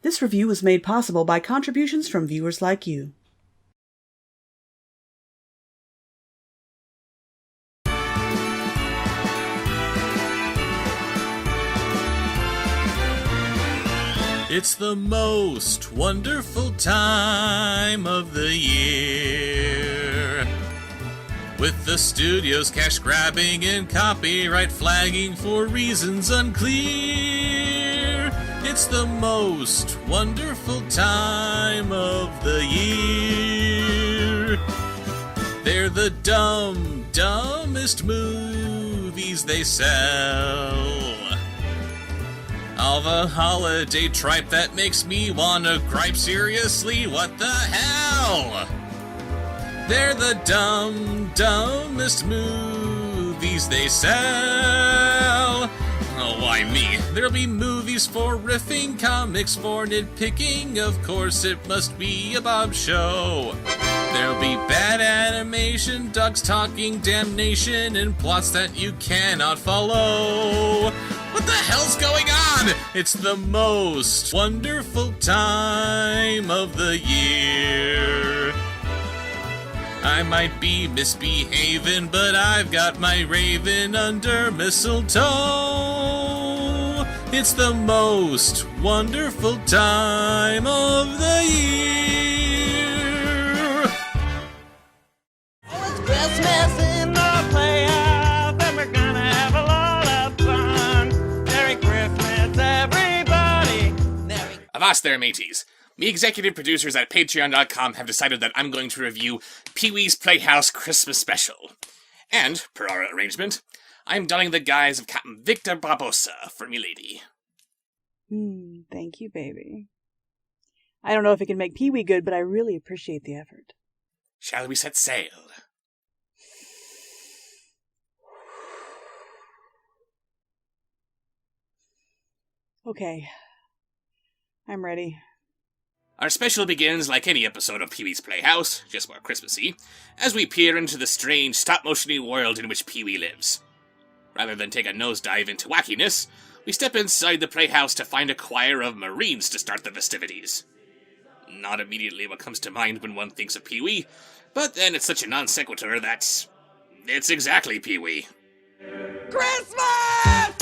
This review was made possible by contributions from viewers like you. It's the most wonderful time of the year, with the studio's cash grabbing and copyright flagging for reasons unclear. It's the most wonderful time of the year. They're the dumbest movies they sell. All the holiday tripe that makes me wanna gripe. Seriously, what the hell? They're the dumbest movies they sell. Oh, why me? There'll be movies for riffing, comics for nitpicking. Of course, it must be a Bob show. There'll be bad animation, dogs talking, damnation, and plots that you cannot follow. What the hell's going on? It's the most wonderful time of the year. I might be misbehaving, but I've got my raven under mistletoe. It's the most wonderful time of the year. Oh, it's Christmas in the Playhouse, and we're gonna have a lot of fun. Merry Christmas, everybody. Avast there, mateys. Me executive producers at Patreon.com have decided that I'm going to review Pee-wee's Playhouse Christmas Special. And, per our arrangement, I'm donning the guise of Captain Victor Barbosa for me lady. Thank you, baby. I don't know if it can make Pee-wee good, but I really appreciate the effort. Shall we set sail? Okay. I'm ready. Our special begins like any episode of Pee-wee's Playhouse, just more Christmassy, as we peer into the strange stop-motion-y world in which Pee-wee lives. Rather than take a nosedive into wackiness, we step inside the Playhouse to find a choir of Marines to start the festivities. Not immediately what comes to mind when one thinks of Pee-wee, but then it's such a non sequitur that it's exactly Pee-wee. Christmas!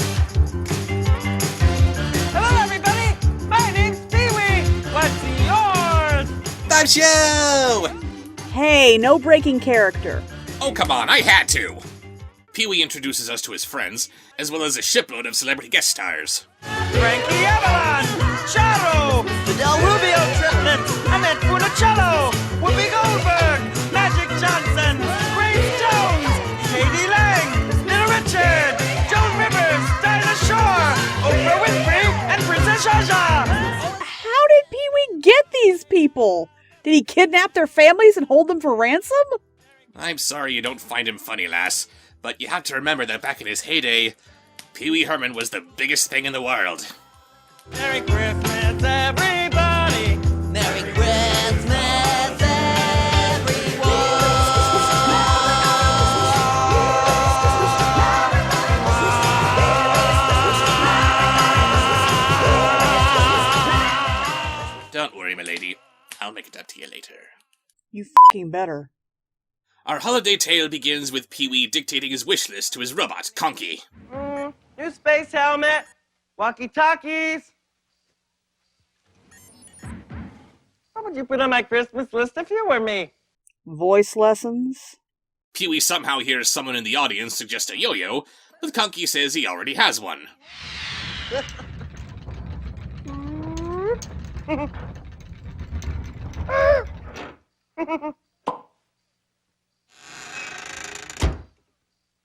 Hello, everybody! My name's Pee-wee! What's yours? Bob Show! Hey, no breaking character. Oh, come on, I had to! Pee-wee introduces us to his friends, as well as a shipload of celebrity guest stars. Frankie Avalon! Charo! The Del Rubio triplets! Annette Funicello! Whoopi Goldberg! Magic Johnson! Grace Jones! Katie Lang! Little Richard! Joan Rivers! Dinah Shore! Oprah Winfrey! And Princess Zsa Zsa! How did Pee-wee get these people? Did he kidnap their families and hold them for ransom? I'm sorry you don't find him funny, lass, but you have to remember that back in his heyday, Peewee Herman was the biggest thing in the world. Merry Christmas, everybody! Merry Christmas, everyone! Don't worry, my lady. I'll make it up to you later. You f***ing better. Our holiday tale begins with Pee-wee dictating his wish list to his robot, Conky. New space helmet, walkie-talkies. What would you put on my Christmas list if you were me? Voice lessons? Pee-wee somehow hears someone in the audience suggest a yo-yo, but Conky says he already has one.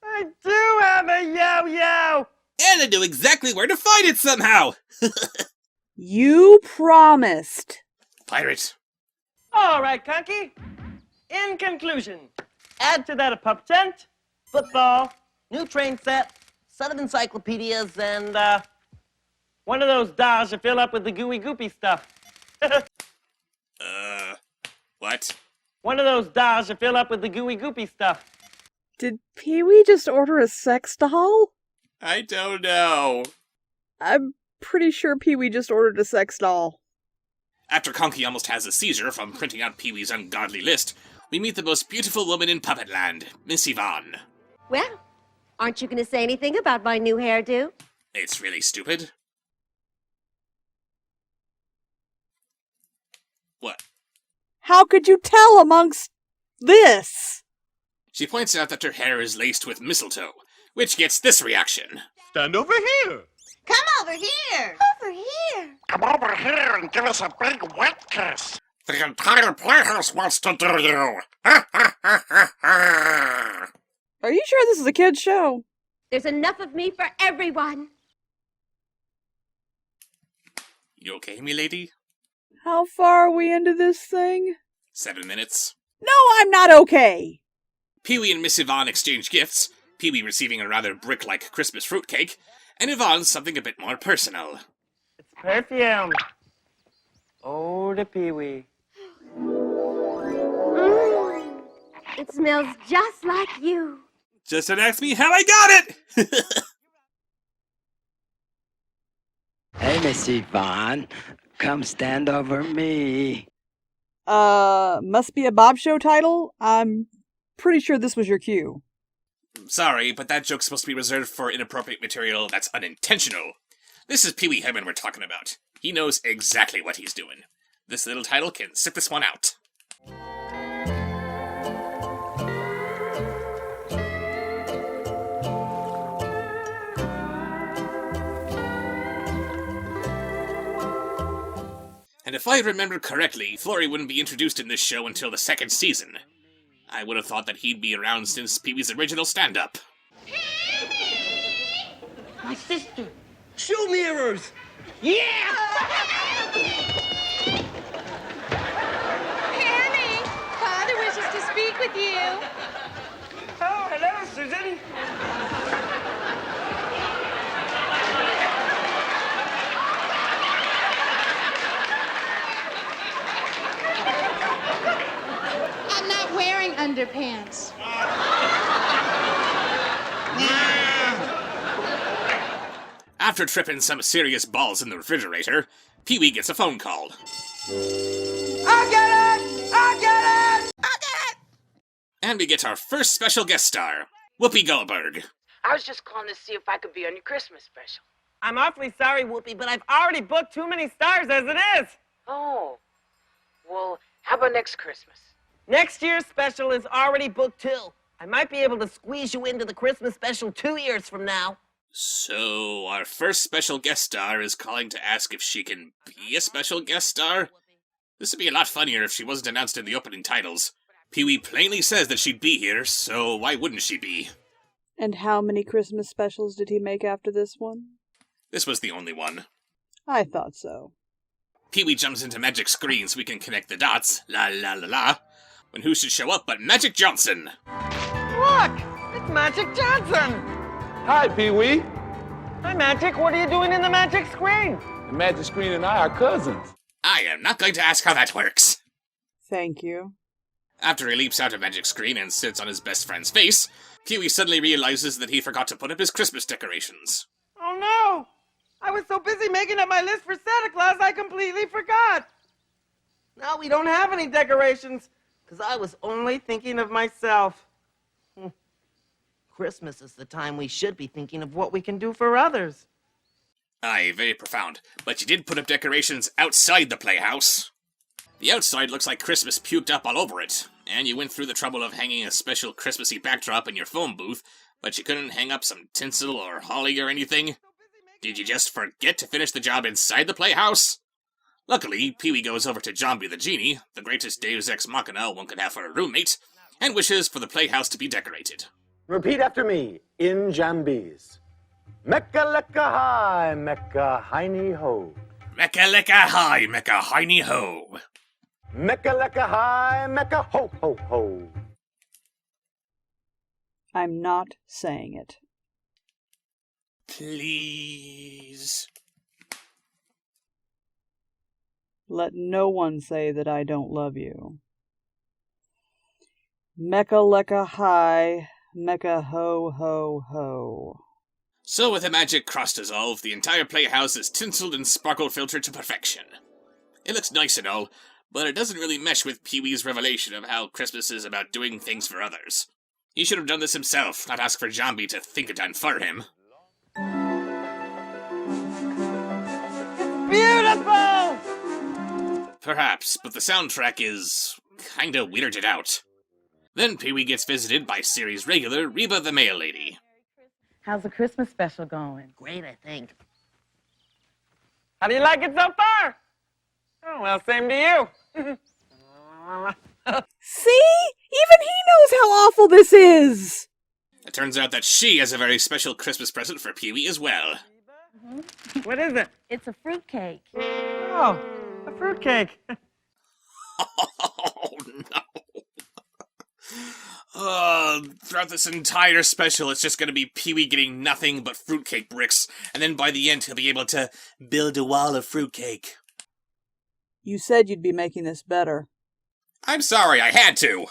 I do have a yo-yo! And I know exactly where to find it somehow! You promised. Pirate. All right, Conky. In conclusion, add to that a pup tent, football, new train set of encyclopedias, and, one of those dolls you fill up with the gooey goopy stuff. What? One of those dolls you fill up with the gooey goopy stuff. Did Pee-wee just order a sex doll? I don't know. I'm pretty sure Pee-wee just ordered a sex doll. After Conky almost has a seizure from printing out Pee-wee's ungodly list, we meet the most beautiful woman in Puppetland, Miss Yvonne. Well, aren't you going to say anything about my new hairdo? It's really stupid. What? How could you tell amongst this? She points out that her hair is laced with mistletoe, which gets this reaction. Stand over here. Come over here! Over here! Come over here and give us a big wet kiss. The entire Playhouse wants to do you. Are you sure this is a kid's show? There's enough of me for everyone. You okay, milady? How far are we into this thing? 7 minutes. No, I'm not okay. Pee-wee and Miss Yvonne exchange gifts, Pee-wee receiving a rather brick-like Christmas fruitcake, and Yvonne something a bit more personal. It's perfume. Oh, the Peewee. It smells just like you. Just don't ask me how I got it! Hey, Miss Yvonne, come stand over me. Must be a Bob Show title? I'm pretty sure this was your cue. Sorry, but that joke's supposed to be reserved for inappropriate material that's unintentional. This is Peewee Herman we're talking about. He knows exactly what he's doing. This little title can sit this one out. And if I remember correctly, Flory wouldn't be introduced in this show until the 2nd season. I would have thought that he'd be around since Pee-wee's original stand-up. My sister. Shoe mirrors. Yeah! Penny, Father wishes to speak with you. Oh, hello, Susan. I'm not wearing underpants. After tripping some serious balls in the refrigerator, Pee-wee gets a phone call. I get it! I get it! I get it! And we get our first special guest star, Whoopi Goldberg. I was just calling to see if I could be on your Christmas special. I'm awfully sorry, Whoopi, but I've already booked too many stars as it is. Oh. Well, how about next Christmas? Next year's special is already booked too. I might be able to squeeze you into the Christmas special 2 years from now. So, our first special guest star is calling to ask if she can be a special guest star? This would be a lot funnier if she wasn't announced in the opening titles. Pee-wee plainly says that she'd be here, so why wouldn't she be? And how many Christmas specials did he make after this one? This was the only one. I thought so. Pee-wee jumps into Magic Screen so we can connect the dots, la la la la, when who should show up but Magic Johnson? Look! It's Magic Johnson! Hi, Pee-wee. Hi, Magic. What are you doing in the Magic Screen? The Magic Screen and I are cousins. I am not going to ask how that works. Thank you. After he leaps out of Magic Screen and sits on his best friend's face, Pee-wee suddenly realizes that he forgot to put up his Christmas decorations. Oh, no! I was so busy making up my list for Santa Claus, I completely forgot. Now we don't have any decorations, because I was only thinking of myself. Christmas is the time we should be thinking of what we can do for others. Aye, very profound. But you did put up decorations outside the Playhouse. The outside looks like Christmas puked up all over it, and you went through the trouble of hanging a special Christmassy backdrop in your phone booth, but you couldn't hang up some tinsel or holly or anything? Did you just forget to finish the job inside the Playhouse? Luckily, Pee-wee goes over to Jambi the Genie, the greatest Deus Ex Machina one could have for a roommate, and wishes for the Playhouse to be decorated. Repeat after me, in Jambese. Mecca lecca hi, Mecca hiney ho. Mecca lecca hi, Mecca hiney ho. Mecca lecca hi, Mecca ho ho ho. I'm not saying it. Please. Let no one say that I don't love you. Mecca lecca hi, Mecca ho ho ho. So with a magic cross dissolve, the entire Playhouse is tinseled and sparkle filtered to perfection. It looks nice and all, but it doesn't really mesh with Pee-wee's revelation of how Christmas is about doing things for others. He should have done this himself, not ask for Jambi to think it done for him. Beautiful! Perhaps, but the soundtrack is kinda weirded out. Then Pee-wee gets visited by series regular Reba the Mail Lady. How's the Christmas special going? Great, I think. How do you like it so far? Oh, well, same to you. See? Even he knows how awful this is! It turns out that she has a very special Christmas present for Pee-wee as well. What is it? It's a fruitcake. Oh, a fruitcake. Oh, no. Throughout this entire special, it's just gonna be Pee-wee getting nothing but fruitcake bricks, and then by the end, he'll be able to build a wall of fruitcake. You said you'd be making this better. I'm sorry, I had to.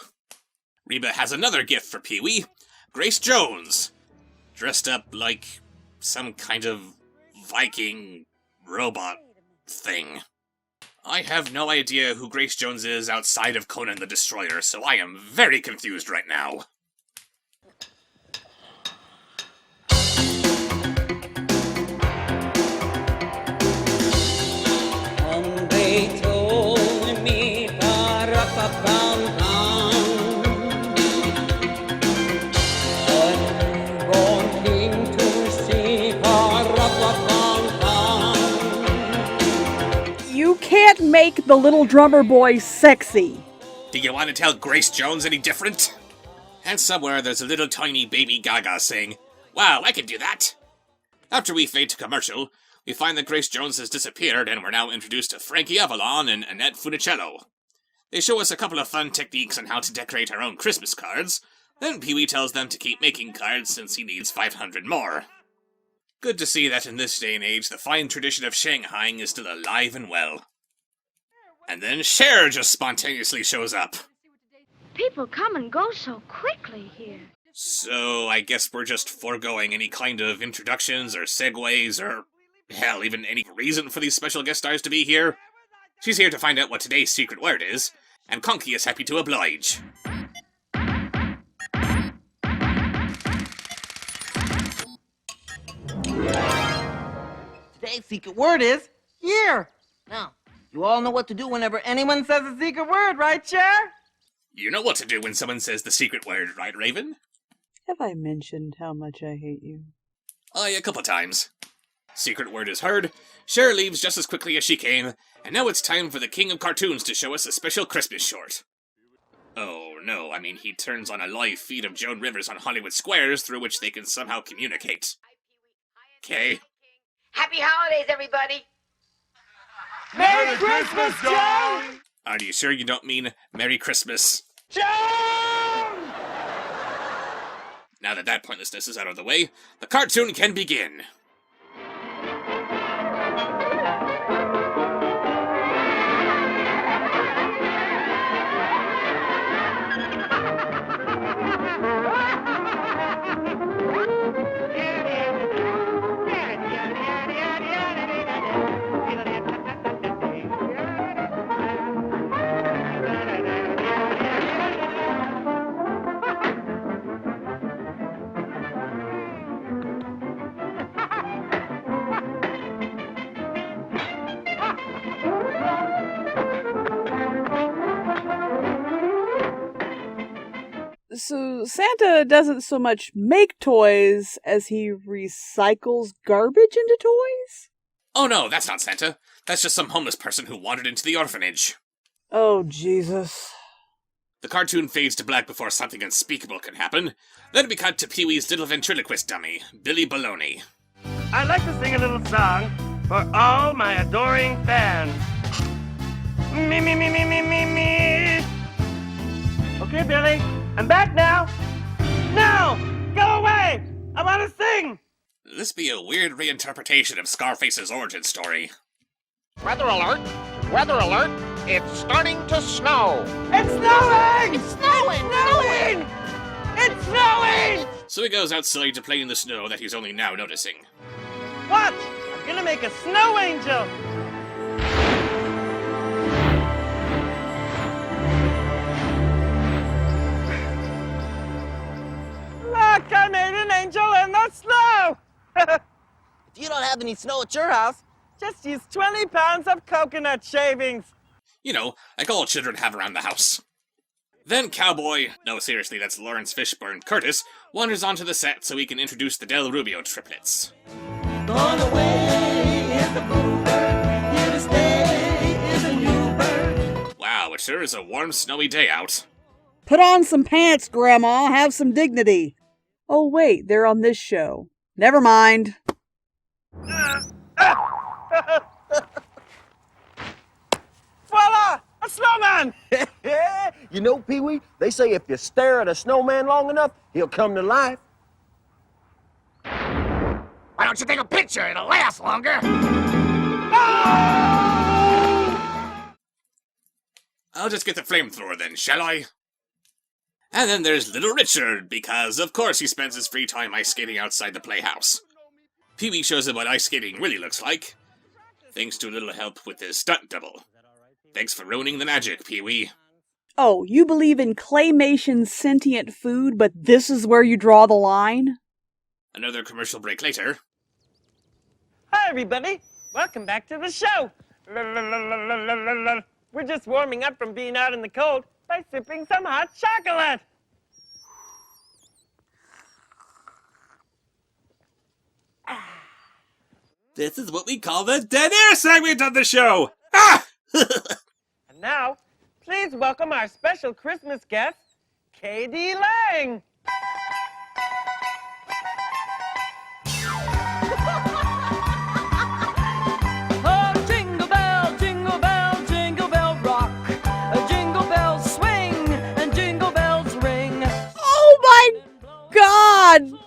Reba has another gift for Pee-wee. Grace Jones. Dressed up like some kind of Viking robot thing. I have no idea who Grace Jones is outside of Conan the Destroyer, so I am very confused right now. They told me You can't make the little drummer boy sexy. Do you want to tell Grace Jones any different? And somewhere there's a little tiny baby Gaga saying, "Wow, I can do that." After we fade to commercial, we find that Grace Jones has disappeared and we're now introduced to Frankie Avalon and Annette Funicello. They show us a couple of fun techniques on how to decorate our own Christmas cards. Then Pee-wee tells them to keep making cards since he needs 500 more. Good to see that in this day and age, the fine tradition of Shanghaiing is still alive and well. And then Cher just spontaneously shows up. People come and go so quickly here. So I guess we're just foregoing any kind of introductions or segues or, hell, even any reason for these special guest stars to be here. She's here to find out what today's secret word is, and Conky is happy to oblige. Today's secret word is here. Now, you all know what to do whenever anyone says a secret word, right, Cher? You know what to do when someone says the secret word, right, Raven? Have I mentioned how much I hate you? Aye, a couple times. Secret word is heard, Cher leaves just as quickly as she came, and now it's time for the King of Cartoons to show us a special Christmas short. Oh no, I mean he turns on a live feed of Joan Rivers on Hollywood Squares through which they can somehow communicate. Okay. Happy holidays, everybody! Merry Christmas, Joan! Are you sure you don't mean Merry Christmas? Joan! Now that that pointlessness is out of the way, the cartoon can begin. So Santa doesn't so much make toys as he recycles garbage into toys? Oh no, that's not Santa. That's just some homeless person who wandered into the orphanage. Oh, Jesus. The cartoon fades to black before something unspeakable can happen. Then we cut to Pee-wee's little ventriloquist dummy, Billy Baloney. I'd like to sing a little song for all my adoring fans. Me, me, me, me, me, me, me. Okay, Billy, I'm back now. No! Go away! I want to sing! This be a weird reinterpretation of Scarface's origin story. Weather alert! Weather alert! It's starting to snow! It's snowing! It's snowing! Snowing! It's snowing! So he goes outside to play in the snow that he's only now noticing. Watch! I'm gonna make a snow angel! have any snow at your house, just use 20 pounds of coconut shavings. You know, like all children have around the house. Then Cowboy, no seriously, that's Lawrence Fishburne Curtis, wanders onto the set so he can introduce the Del Rubio triplets. Gone away is the bluebird, here to stay is a new bird. Wow, it sure is a warm, snowy day out. Put on some pants, Grandma. Have some dignity. Oh, wait, they're on this show. Never mind. Voila! A snowman! You know, Pee-wee, they say if you stare at a snowman long enough, he'll come to life. Why don't you take a picture? It'll last longer. I'll just get the flamethrower then, shall I? And then there's Little Richard, because of course he spends his free time ice skating outside the Playhouse. Pee-wee shows him what ice skating really looks like, thanks to a little help with his stunt double. Thanks for ruining the magic, Pee-wee. Oh, you believe in claymation sentient food, but this is where you draw the line? Another commercial break later. Hi, everybody. Welcome back to the show. We're just warming up from being out in the cold by sipping some hot chocolate. This is what we call the dead air segment of the show! Ah! And now, please welcome our special Christmas guest, K.D. Lang. Oh, jingle bell, jingle bell rock. Jingle bells swing and jingle bells ring. Oh my God!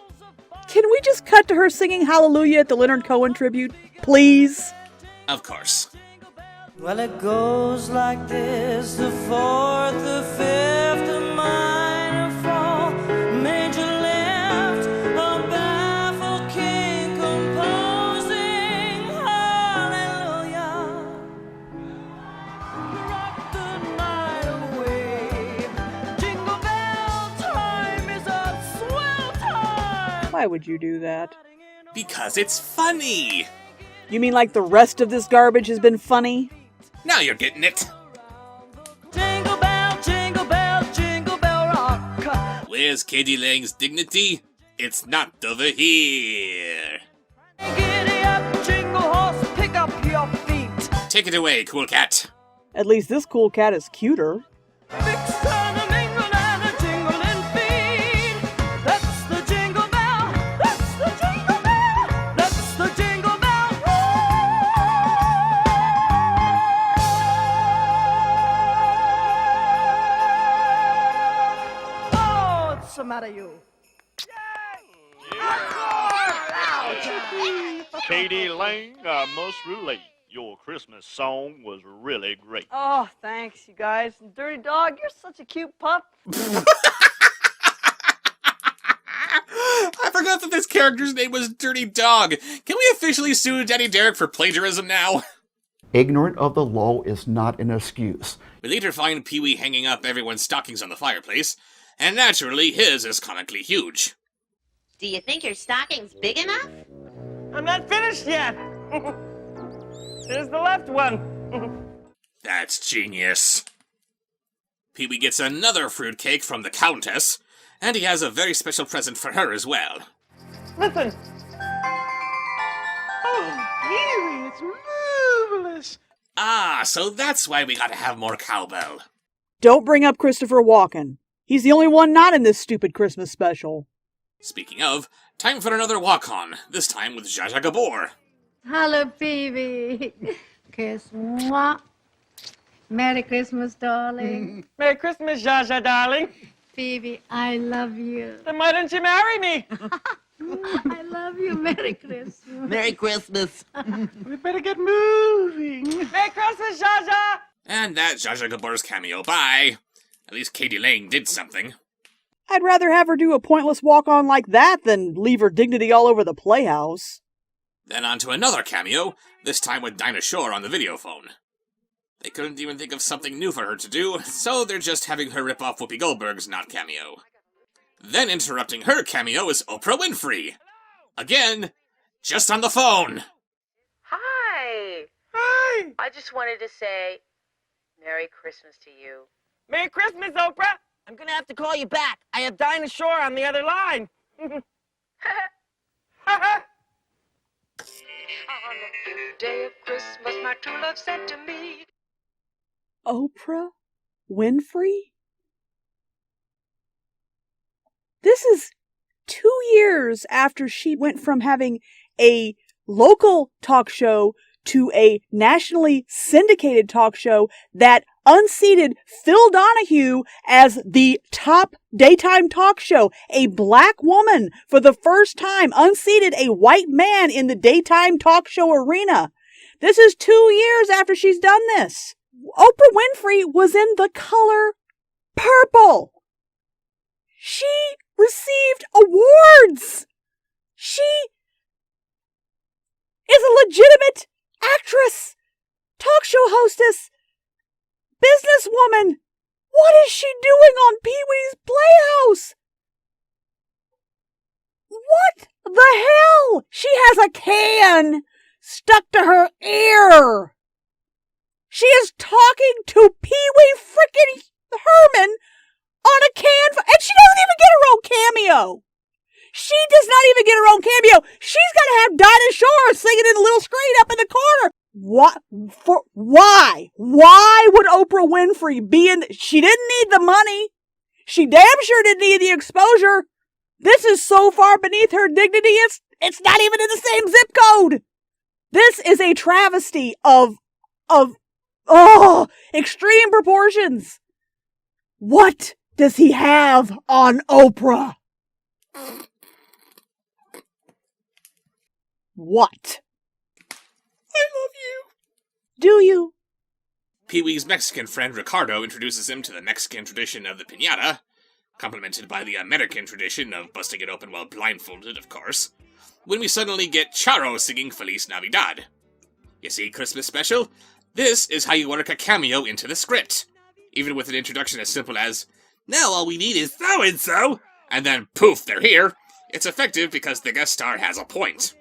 Can we just cut to her singing Hallelujah at the Leonard Cohen tribute, please? Of course. Well, it goes like this: the fourth, the fifth, the minor fall, major left, a baffled king composing hallelujah. Rock the night away. Jingle bell time is a swell time. Why would you do that? Because it's funny! You mean like the rest of this garbage has been funny? Now you're getting it! Jingle bell rock. Where's K.D. Lang's dignity? It's not over here! Giddy up, jingle horse, pick up your feet. Take it away, cool cat. At least this cool cat is cuter. Mix and a mingle and a jingling feet. That's the jingle bell. That's the jingle bell. That's the jingle bell. Oh, what's the matter, you? K.D. Lang, I must relate. Your Christmas song was really great. Oh, thanks, you guys. And Dirty Dog, you're such a cute pup. I forgot that this character's name was Dirty Dog. Can we officially sue Daddy Derek for plagiarism now? Ignorant of the law is not an excuse. We later find Pee-wee hanging up everyone's stockings on the fireplace, and naturally his is comically huge. Do you think your stocking's big enough? I'm not finished yet. Here's the left one. That's genius. Pee-wee gets another fruitcake from the Countess, and he has a very special present for her as well. Listen. Oh, Pee-wee, it's marvelous. Ah, so that's why we gotta have more cowbell. Don't bring up Christopher Walken. He's the only one not in this stupid Christmas special. Speaking of, time for another walk-on, this time with Zsa Zsa Gabor. Hello, Peewee. Kiss. Mwah. Merry Christmas, darling. Merry Christmas, Zsa Zsa, darling. Peewee, I love you. Then why don't you marry me? I love you. Merry Christmas. Merry Christmas. We better get moving. Merry Christmas, Zsa Zsa. And that's Zsa Zsa Gabor's cameo. Bye. At least K.D. Lang did something. I'd rather have her do a pointless walk-on like that than leave her dignity all over the Playhouse. Then on to another cameo, this time with Dinah Shore on the video phone. They couldn't even think of something new for her to do, so they're just having her rip off Whoopi Goldberg's not cameo. Then interrupting her cameo is Oprah Winfrey. Again, just on the phone. Pee-wee! I just wanted to say Merry Christmas to you. Merry Christmas, Oprah! I'm gonna have to call you back. I have Dinah Shore on the other line. On the day of Christmas, my true love sent to me. Oprah Winfrey? This is 2 years after she went from having a local talk show to a nationally syndicated talk show that unseated Phil Donahue as the top daytime talk show. A black woman, for the first time, unseated a white man in the daytime talk show arena. This is 2 years after she's done this. Oprah Winfrey was in the color purple. She received awards. She is a legitimate actress, talk show hostess, businesswoman. What is she doing on Pee-wee's Playhouse? What the hell? She has a can stuck to her ear. She is talking to Peewee frickin' Herman on a can, and she doesn't even get her own cameo. She does not even get her own cameo. She's got to have Dinah Shore singing in a little screen up in the corner. What? Why? Why would Oprah Winfrey be in? She didn't need the money. She damn sure didn't need the exposure. This is so far beneath her dignity, it's not even in the same zip code. This is a travesty of extreme proportions. What does he have on Oprah? What? I love you. Do you? Pee-wee's Mexican friend Ricardo introduces him to the Mexican tradition of the piñata, complemented by the American tradition of busting it open while blindfolded, of course, when we suddenly get Charo singing Feliz Navidad. You see, Christmas special? This is how you work a cameo into the script. Even with an introduction as simple as, now all we need is so-and-so, and then poof, they're here. It's effective because the guest star has a point.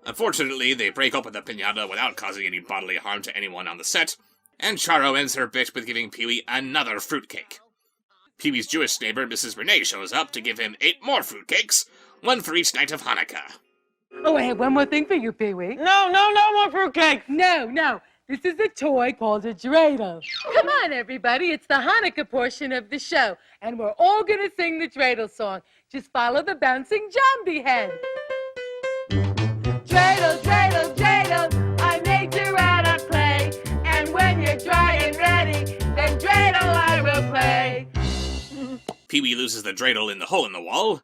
Unfortunately, they break open the piñata without causing any bodily harm to anyone on the set, and Charo ends her bit with giving Peewee another fruitcake. Peewee's Jewish neighbor, Mrs. Renee, shows up to give him 8 more fruitcakes, 1 for each night of Hanukkah. Oh, I have one more thing for you, Peewee. No more fruitcake. No. This is a toy called a dreidel. Come on, everybody. It's the Hanukkah portion of the show, and we're all going to sing the dreidel song. Just follow the bouncing zombie head. Dreidel, dreidel, dreidel, I made you out of clay. And when you're dry and ready, then dreidel I will play. Peewee loses the dreidel in the hole in the wall,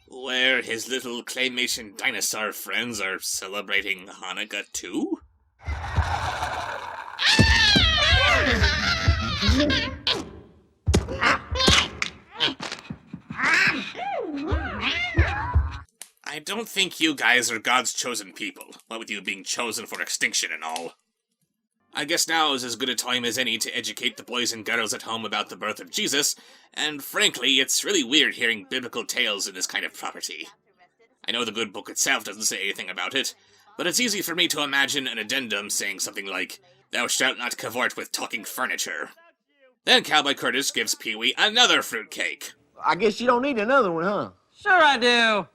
where his little claymation dinosaur friends are celebrating Hanukkah too? I don't think you guys are God's chosen people, what with you being chosen for extinction and all. I guess now is as good a time as any to educate the boys and girls at home about the birth of Jesus, and frankly, it's really weird hearing biblical tales in this kind of property. I know the good book itself doesn't say anything about it, but it's easy for me to imagine an addendum saying something like, "Thou shalt not cavort with talking furniture." Then Cowboy Curtis gives Peewee another fruitcake. I guess you don't need another one, huh? Sure I do.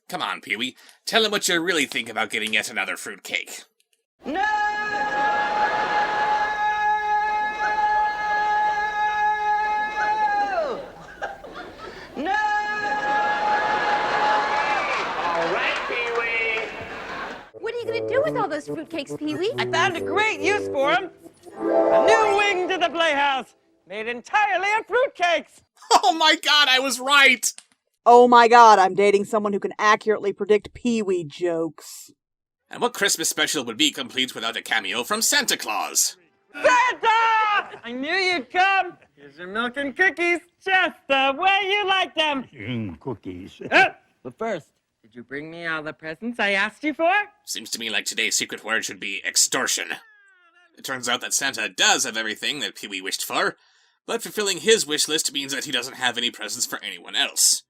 Come on, Peewee, tell him what you really think about getting yet another fruitcake. No! No! All right, Pee-wee. What are you going to do with all those fruitcakes, Pee-wee? I found a great use for them. A new wing to the Playhouse, made entirely of fruitcakes. Oh my god, I was right! Oh my god, I'm dating someone who can accurately predict Pee-wee jokes. And what Christmas special would be complete without a cameo from Santa Claus? Santa! I knew you'd come. Here's your milk and cookies, just the way you like them. Cookies. But first, did you bring me all the presents I asked you for? Seems to me like today's secret word should be extortion. It turns out that Santa does have everything that Peewee wished for, but fulfilling his wish list means that he doesn't have any presents for anyone else.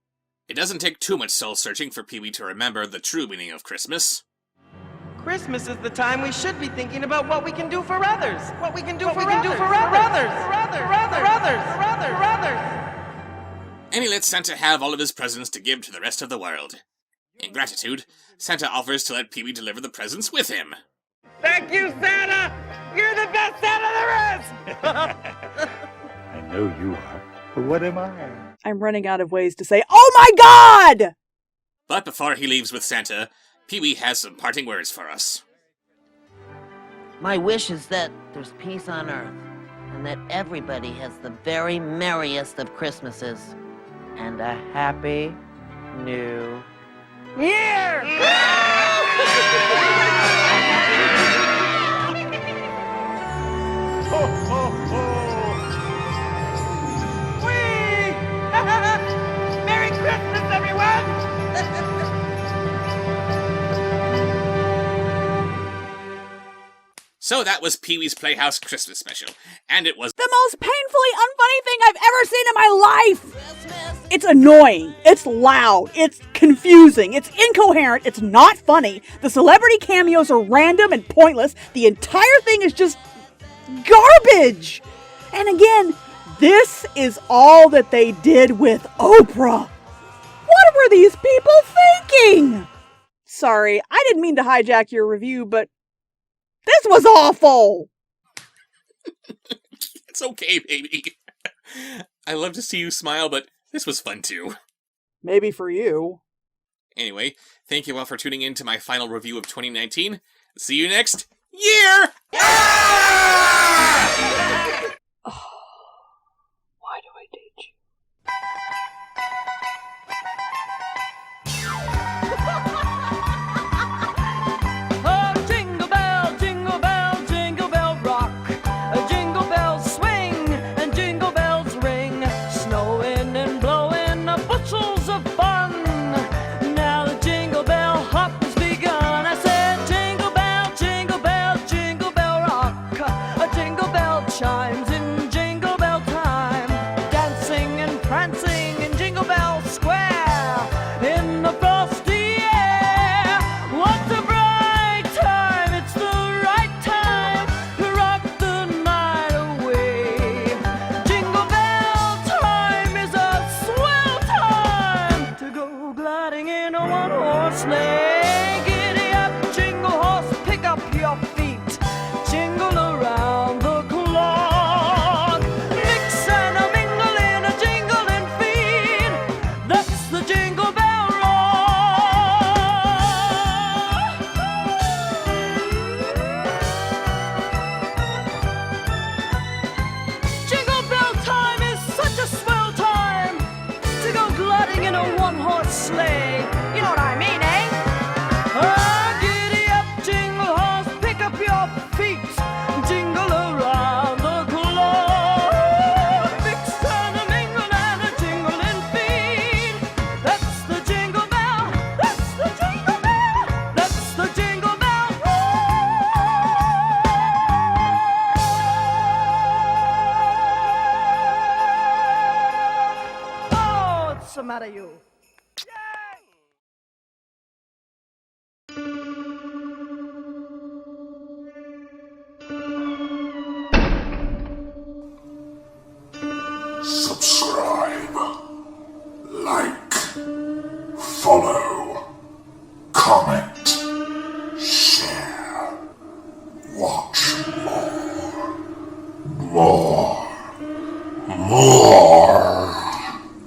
It doesn't take too much soul-searching for Peewee to remember the true meaning of Christmas. Christmas is the time we should be thinking about what we can do for others. What we can do for others. And he lets Santa have all of his presents to give to the rest of the world. In gratitude, Santa offers to let Peewee deliver the presents with him. Thank you, Santa! You're the best Santa there is! I know you are. But what am I? I'm running out of ways to say, oh my God! But before he leaves with Santa, Peewee has some parting words for us. My wish is that there's peace on Earth, and that everybody has the very merriest of Christmases, and a happy new year! Ho, ho, ho! Whee! Merry Christmas, everyone! So that was Pee-wee's Playhouse Christmas special, and it was the most painfully unfunny thing I've ever seen in my life! It's annoying, it's loud, it's confusing, it's incoherent, it's not funny, the celebrity cameos are random and pointless, the entire thing is just garbage! And again, this is all that they did with Oprah! What were these people thinking? Sorry, I didn't mean to hijack your review, but this was awful! It's okay, baby. I love to see you smile, but this was fun too. Maybe for you. Anyway, thank you all for tuning in to my final review of 2019. See you next year! Why do I date you? Subscribe, like, follow, comment, share, watch more.